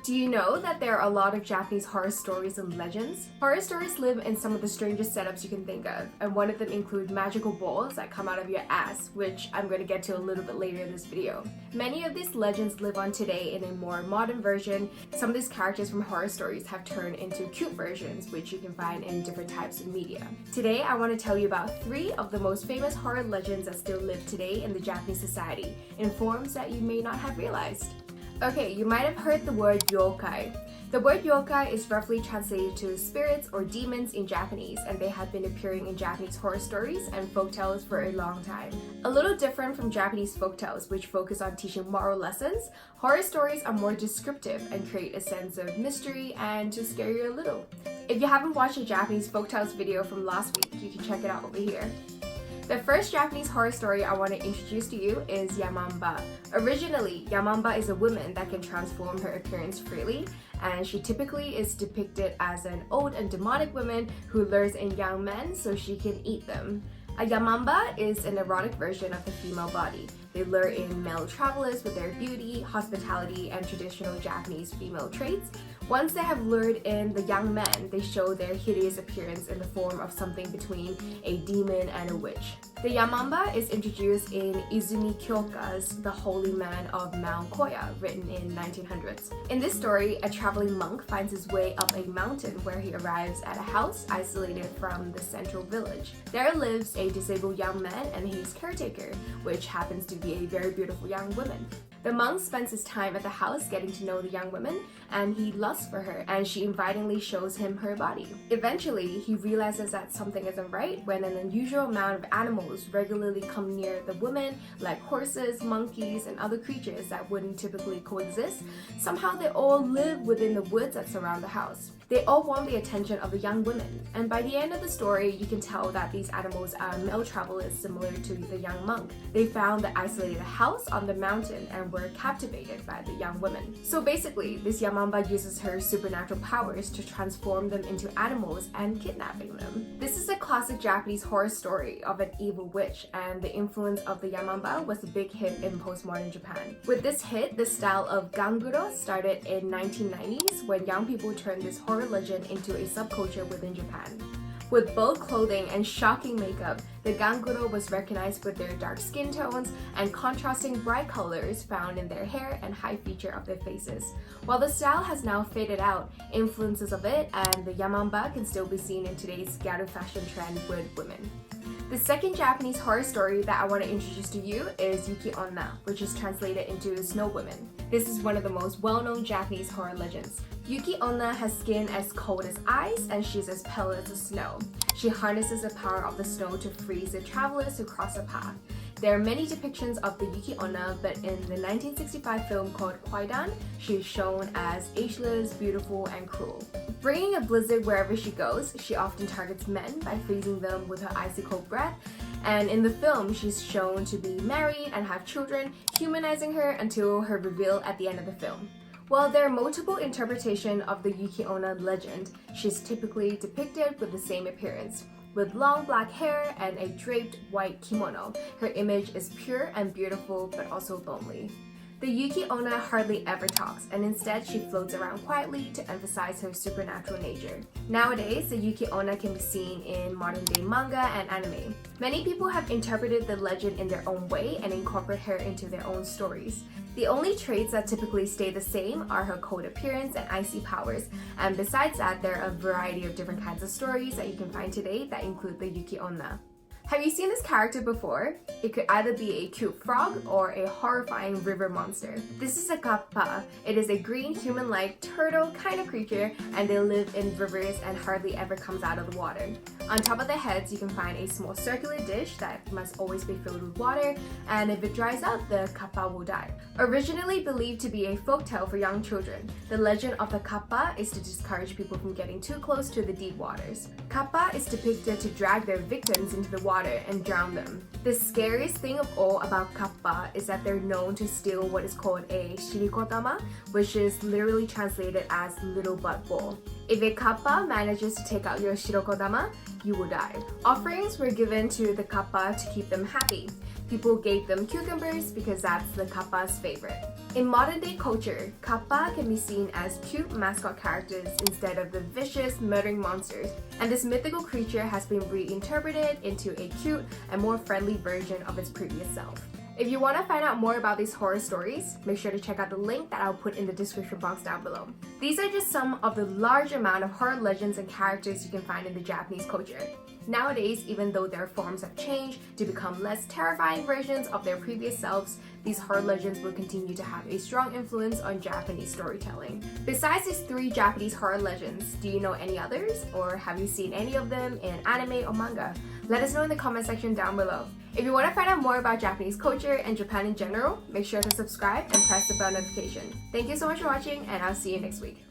Do you know that there are a lot of Japanese horror stories and legends? Horror stories live in some of the strangest setups you can think of, and one of them include magical balls that come out of your ass, which I'm going to get to a little bit later in this video. Many of these legends live on today in a more modern version. Some of these characters from horror stories have turned into cute versions, which you can find in different types of media. Today, I want to tell you about 3 of the most famous horror legends that still live today in the Japanese society, in forms that you may not have realized. Okay, you might have heard the word yokai. The word yokai is roughly translated to spirits or demons in Japanese, and they have been appearing in Japanese horror stories and folktales for a long time. A little different from Japanese folktales, which focus on teaching moral lessons, horror stories are more descriptive and create a sense of mystery and to scare you a little. If you haven't watched a Japanese folktales video from last week, you can check it out over here. The first Japanese horror story I want to introduce to you is Yamamba. Originally, Yamamba is a woman that can transform her appearance freely, and she typically is depicted as an old and demonic woman who lures in young men so she can eat them. A Yamamba is an erotic version of the female body. They lure in male travelers with their beauty, hospitality, and traditional Japanese female traits. Once they have lured in the young men, they show their hideous appearance in the form of something between a demon and a witch. The Yamamba is introduced in Izumi Kyoka's The Holy Man of Mount Koya, written in 1900s. In this story, a traveling monk finds his way up a mountain where he arrives at a house isolated from the central village. There lives a disabled young man and his caretaker, which happens to be a very beautiful young woman. The monk spends his time at the house getting to know the young woman, and he lusts for her, and she invitingly shows him her body. Eventually, he realizes that something isn't right when an unusual amount of animals regularly come near the woman, like horses, monkeys, and other creatures that wouldn't typically coexist. Somehow they all live within the woods that surround the house. They all want the attention of the young women, and by the end of the story, you can tell that these animals are male travelers similar to the young monk. They found the isolated house on the mountain and were captivated by the young women. So basically, this Yamamba uses her supernatural powers to transform them into animals and kidnapping them. This is a classic Japanese horror story of an evil witch, and the influence of the Yamamba was a big hit in postmodern Japan. With this hit, the style of ganguro started in 1990s when young people turned this horror legend into a subculture within Japan. With bold clothing and shocking makeup, the ganguro was recognized with their dark skin tones and contrasting bright colors found in their hair and high feature of their faces. While the style has now faded out, influences of it and the Yamamba can still be seen in today's gyaru fashion trend with women. The second Japanese horror story that I want to introduce to you is Yukionna, which is translated into Snow Woman. This is one of the most well-known Japanese horror legends. Yukionna has skin as cold as ice and she's as pale as the snow. She harnesses the power of the snow to freeze the travelers who cross her path. There are many depictions of the Yukionna, but in the 1965 film called Kwaidan, she is shown as ageless, beautiful, and cruel. Bringing a blizzard wherever she goes, she often targets men by freezing them with her icy cold breath, and in the film, she's shown to be married and have children, humanizing her until her reveal at the end of the film. While there are multiple interpretations of the Yukionna legend, she's typically depicted with the same appearance. With long black hair and a draped white kimono, her image is pure and beautiful but also lonely. The Yukionna hardly ever talks, and instead she floats around quietly to emphasize her supernatural nature. Nowadays, the Yukionna can be seen in modern-day manga and anime. Many people have interpreted the legend in their own way and incorporate her into their own stories. The only traits that typically stay the same are her cold appearance and icy powers, and besides that, there are a variety of different kinds of stories that you can find today that include the Yukionna. Have you seen this character before? It could either be a cute frog or a horrifying river monster. This is a Kappa. It is a green human-like turtle kind of creature, and they live in rivers and hardly ever comes out of the water. On top of their heads, you can find a small circular dish that must always be filled with water, and if it dries up, the Kappa will die. Originally believed to be a folktale for young children, the legend of the Kappa is to discourage people from getting too close to the deep waters. Kappa is depicted to drag their victims into the water and drown them. The scariest thing of all about Kappa is that they're known to steal what is called a shirikotama, which is literally translated as little butt ball. If a Kappa manages to take out your shirokodama, you will die. Offerings were given to the Kappa to keep them happy. People gave them cucumbers because that's the Kappa's favorite. In modern day culture, Kappa can be seen as cute mascot characters instead of the vicious, murdering monsters, and this mythical creature has been reinterpreted into a cute and more friendly version of its previous self. If you want to find out more about these horror stories, make sure to check out the link that I'll put in the description box down below. These are just some of the large amount of horror legends and characters you can find in the Japanese culture. Nowadays, even though their forms have changed to become less terrifying versions of their previous selves, these horror legends will continue to have a strong influence on Japanese storytelling. Besides these 3 Japanese horror legends, do you know any others? Or have you seen any of them in anime or manga? Let us know in the comment section down below. If you want to find out more about Japanese culture and Japan in general, make sure to subscribe and press the bell notification. Thank you so much for watching, and I'll see you next week.